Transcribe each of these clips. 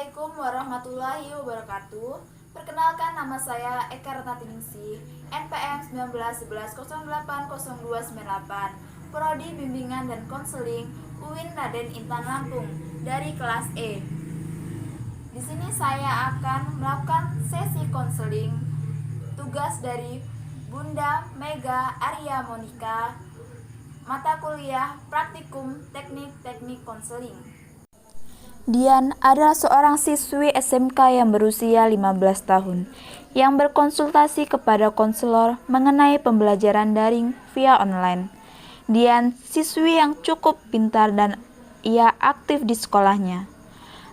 Assalamualaikum warahmatullahi wabarakatuh. Perkenalkan, nama saya Eka Retatiningsih, NPM 1911080298, Prodi Bimbingan dan Konseling UIN Raden Intan Lampung dari kelas E. Di sini saya akan melakukan sesi konseling tugas dari Bunda Mega Arya Monika, mata kuliah Praktikum Teknik Konseling. Dian adalah seorang siswi SMK yang berusia 15 tahun yang berkonsultasi kepada konselor mengenai pembelajaran daring via online. Dian siswi yang cukup pintar dan ia aktif di sekolahnya.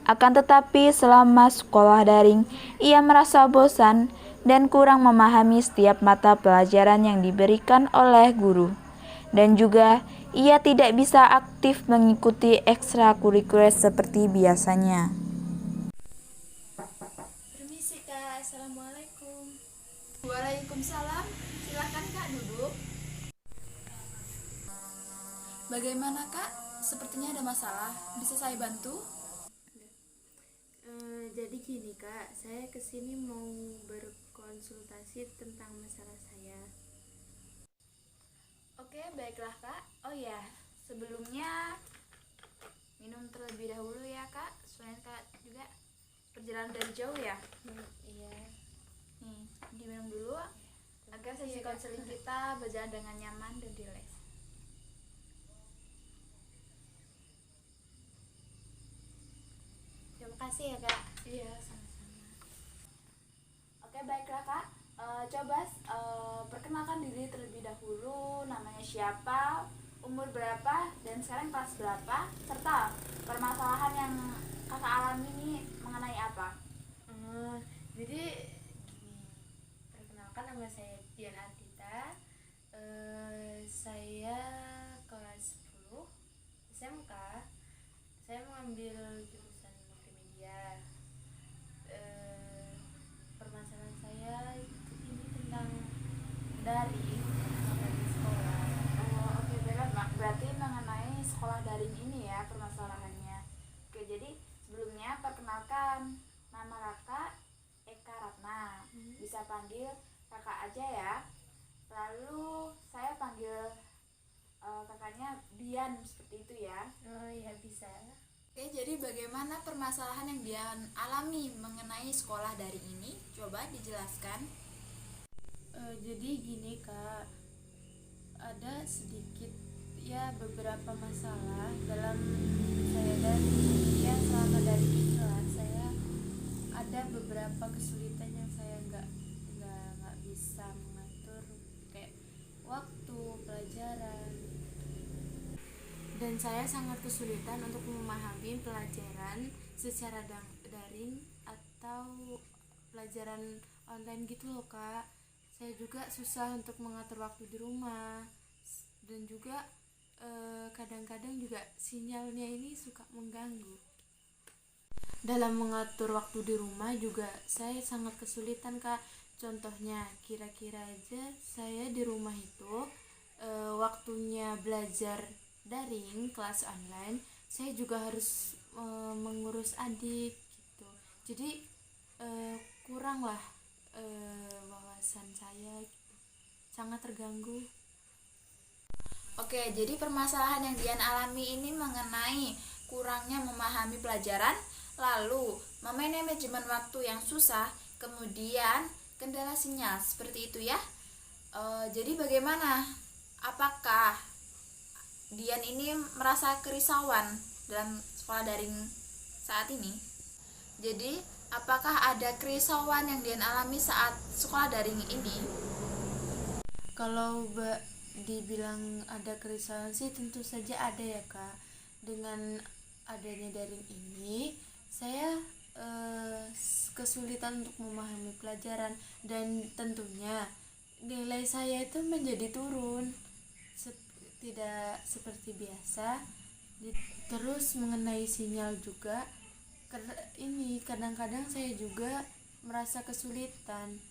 Akan tetapi selama sekolah daring, ia merasa bosan dan kurang memahami setiap mata pelajaran yang diberikan oleh guru. Dan juga ia tidak bisa aktif mengikuti ekstrakurikuler seperti biasanya. Permisi Kak, Assalamualaikum. Waalaikumsalam, silakan Kak duduk. Bagaimana Kak? Sepertinya ada masalah, bisa saya bantu? Jadi gini Kak, saya kesini mau berkonsultasi tentang masalah saya. Oke, baiklah Kak. Oh ya, sebelumnya minum terlebih dahulu ya Kak, soalnya Kak juga perjalanan dari jauh ya. Iya. Nih, diminum dulu agar sesi konseling kita berjalan dengan nyaman dan rileks. Terima kasih ya Kak. Iya, sama-sama. Oke, baiklah Kak. Coba perkenalkan diri terlebih dahulu, namanya siapa, umur berapa, dan sekarang kelas berapa, serta permasalahan yang Kakak alami ini mengenai apa? Jadi gini, perkenalkan nama saya Dian Ardita. Saya kelas 10 SMK. Saya mengambil jurusan multimedia. Permasalahan saya ini tentang daring sekolah. Oh, oke, baiklah. Berarti mengenai sekolah daring ini ya permasalahannya. Oke, jadi sebelumnya perkenalkan, nama Kakak Eka Ratna. Bisa panggil Kakak aja ya. Lalu saya panggil kakaknya Dian, seperti itu ya. Oh iya bisa. Oke, jadi bagaimana permasalahan yang Dian alami mengenai sekolah daring ini? Coba dijelaskan. Jadi gini Kak, ada sedikit ya beberapa masalah dalam saya dari ya selama dari inilah saya ada beberapa kesulitan yang saya nggak bisa mengatur kayak waktu pelajaran, dan saya sangat kesulitan untuk memahami pelajaran secara daring atau pelajaran online gitu loh Kak. Saya juga susah untuk mengatur waktu di rumah, dan juga kadang-kadang juga sinyalnya ini suka mengganggu. Dalam mengatur waktu di rumah juga saya sangat kesulitan Kak. Contohnya kira-kira aja saya di rumah itu waktunya belajar daring kelas online, saya juga harus mengurus adik gitu. Jadi kurang lah wawasan saya gitu. Sangat terganggu. Oke, jadi permasalahan yang Dian alami ini mengenai kurangnya memahami pelajaran, lalu manajemen waktu yang susah, kemudian kendala sinyal, seperti itu ya. Jadi bagaimana? Apakah Dian ini merasa kerisauan dalam sekolah daring saat ini? Jadi, apakah ada kerisauan yang Dian alami saat sekolah daring ini? Kalau dibilang ada kerisauan sih tentu saja ada ya Kak. Dengan adanya daring ini, saya kesulitan untuk memahami pelajaran, dan tentunya nilai saya itu menjadi turun, tidak seperti biasa. Terus mengenai sinyal juga, ini kadang-kadang saya juga merasa kesulitan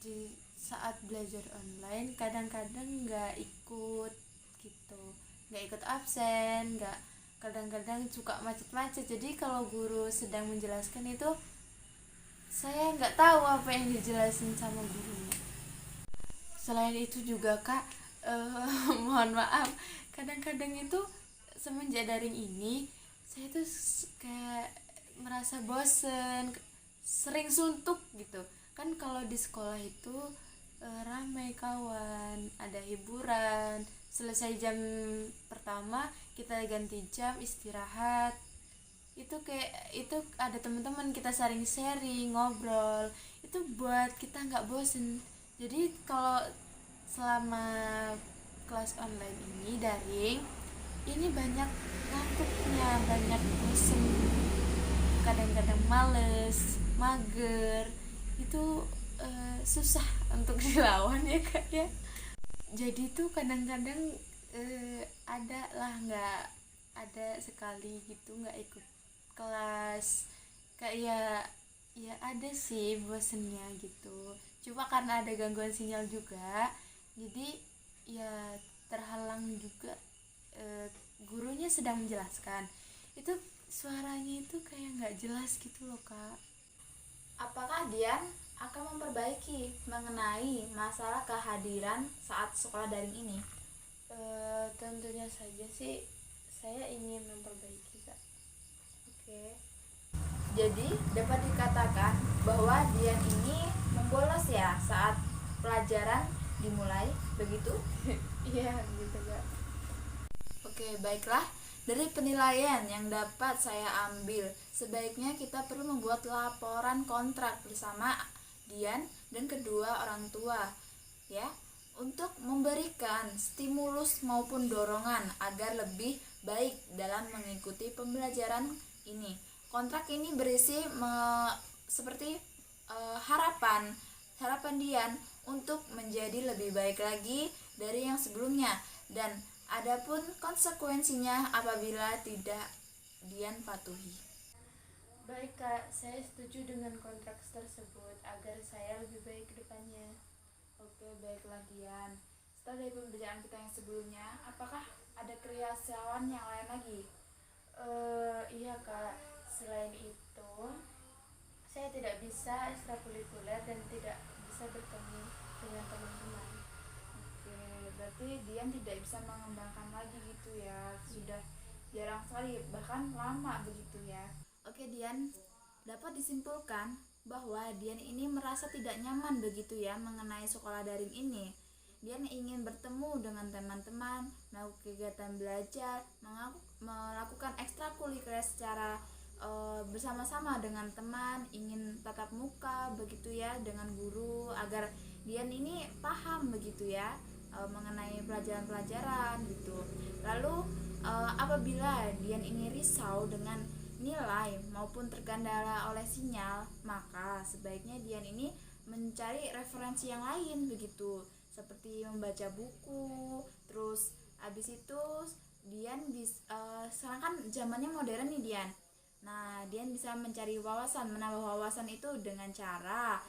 di saat belajar online. Kadang-kadang nggak ikut gitu, nggak ikut absen, kadang-kadang suka macet-macet. Jadi kalau guru sedang menjelaskan itu saya nggak tahu apa yang dijelasin sama gurunya. Selain itu juga kak, mohon maaf, kadang-kadang itu semenjak daring ini saya tuh kayak merasa bosen, sering suntuk gitu kan. Kalau di sekolah itu ramai kawan, ada hiburan, selesai jam pertama kita ganti jam istirahat, itu kayak itu ada teman-teman kita saling sharing ngobrol, itu buat kita nggak bosen. Jadi kalau selama kelas online ini daring ini banyak ngantuknya, banyak bosen, kadang-kadang males, mager, itu susah untuk dilawan ya kak ya. Jadi tuh kadang-kadang ada lah, nggak ada sekali gitu nggak ikut kelas, kayak ya ada sih bosennya gitu. Cuma karena ada gangguan sinyal juga, jadi ya terhalang juga. Gurunya sedang menjelaskan itu suaranya itu kayak nggak jelas gitu loh kak. Apakah Dian akan memperbaiki mengenai masalah kehadiran saat sekolah daring ini? Tentunya saja sih saya ingin memperbaiki kak. Oke. Jadi dapat dikatakan bahwa Dian ini membolos ya saat pelajaran dimulai, begitu? Iya gitu kak. Oke, baiklah. Dari penilaian yang dapat saya ambil, sebaiknya kita perlu membuat laporan kontrak bersama Dian dan kedua orang tua, ya, untuk memberikan stimulus maupun dorongan agar lebih baik dalam mengikuti pembelajaran ini. Kontrak ini berisi seperti harapan Dian untuk menjadi lebih baik lagi dari yang sebelumnya, dan adapun konsekuensinya apabila tidak Dian patuhi. Baik kak, saya setuju dengan kontrak tersebut agar saya lebih baik ke depannya. Oke, baiklah Dian. Setelah dari pembelajaran kita yang sebelumnya, apakah ada kerisauan yang lain lagi? Iya kak, selain itu saya tidak bisa ekstrakurikuler dan tidak bisa bertemu dengan teman-teman. Oke, berarti Dian tidak bisa mengembangkan lagi gitu ya. Sudah jarang sekali, bahkan lama begitu ya. Oke Dian, dapat disimpulkan bahwa Dian ini merasa tidak nyaman begitu ya mengenai sekolah daring ini. Dian ingin bertemu dengan teman-teman, melakukan kegiatan belajar, melakukan ekstrakurikuler secara bersama-sama dengan teman, ingin tatap muka begitu ya dengan guru, agar Dian ini paham begitu ya mengenai pelajaran-pelajaran gitu. Lalu apabila Dian ini risau dengan nilai maupun terkendala oleh sinyal, maka sebaiknya Dian ini mencari referensi yang lain begitu, seperti membaca buku. Terus habis itu Dian sekarang kan zamannya modern nih Dian. Nah, Dian bisa mencari wawasan, menambah wawasan itu dengan cara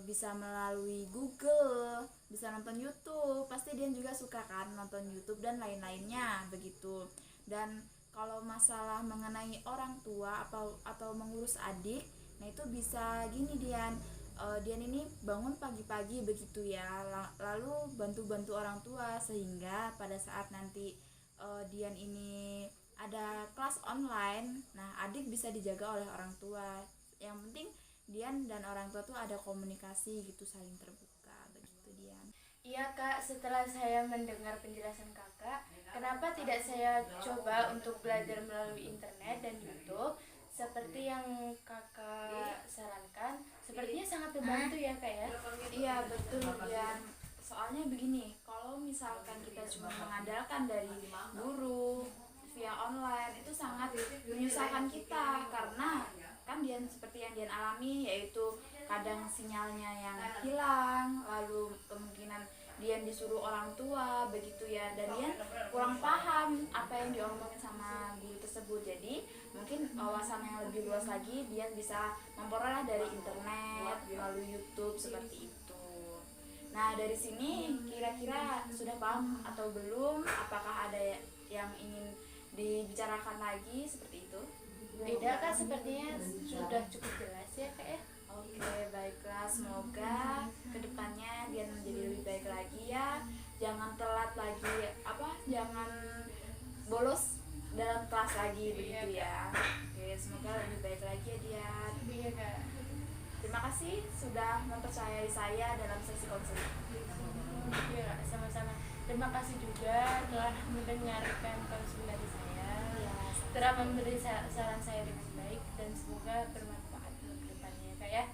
bisa melalui Google, bisa nonton YouTube. Pasti Dian juga suka kan nonton YouTube dan lain-lainnya begitu. Dan kalau masalah mengenai orang tua atau mengurus adik, nah itu bisa gini Dian. Dian ini bangun pagi-pagi begitu ya, lalu bantu-bantu orang tua sehingga pada saat nanti Dian ini ada kelas online, nah adik bisa dijaga oleh orang tua. Yang penting Dian dan orang tua tuh ada komunikasi gitu, saling terbuka begitu Dian. Iya kak, setelah saya mendengar penjelasan kakak, kenapa tidak saya coba untuk belajar melalui internet dan YouTube seperti yang kakak sarankan? Sepertinya sangat membantu ya kak ya? Iya betul Dian. Soalnya begini, kalau misalkan kita cuma mengandalkan dari guru via online, itu sangat menyusahkan kita, karena kan Dian seperti yang Dian alami, yaitu kadang sinyalnya yang hilang, lalu kemungkinan Dian disuruh orang tua begitu ya, dan Dian kurang paham apa yang diomongin sama guru tersebut. Jadi mungkin wawasan yang lebih luas lagi Dian bisa memperoleh dari internet, melalui YouTube seperti itu. Nah, dari sini kira-kira sudah paham atau belum? Apakah ada yang ingin dibicarakan lagi seperti itu? Tidak kak, sepertinya sudah cukup jelas ya kak ya. Oke, baiklah. Semoga kedepannya Dian menjadi lebih baik lagi ya. Jangan telat lagi, jangan bolos dalam kelas lagi begitu ya. Oke, semoga lebih baik lagi ya Dian. Iya kak. Terima kasih sudah mempercayai saya dalam sesi konseling. Iya kak, sama-sama. Terima kasih juga telah mendengarkan konsul dari saya. Ya, Telah memberi saran saya dengan baik dan semoga bermanfaat untuk kedepannya kak ya.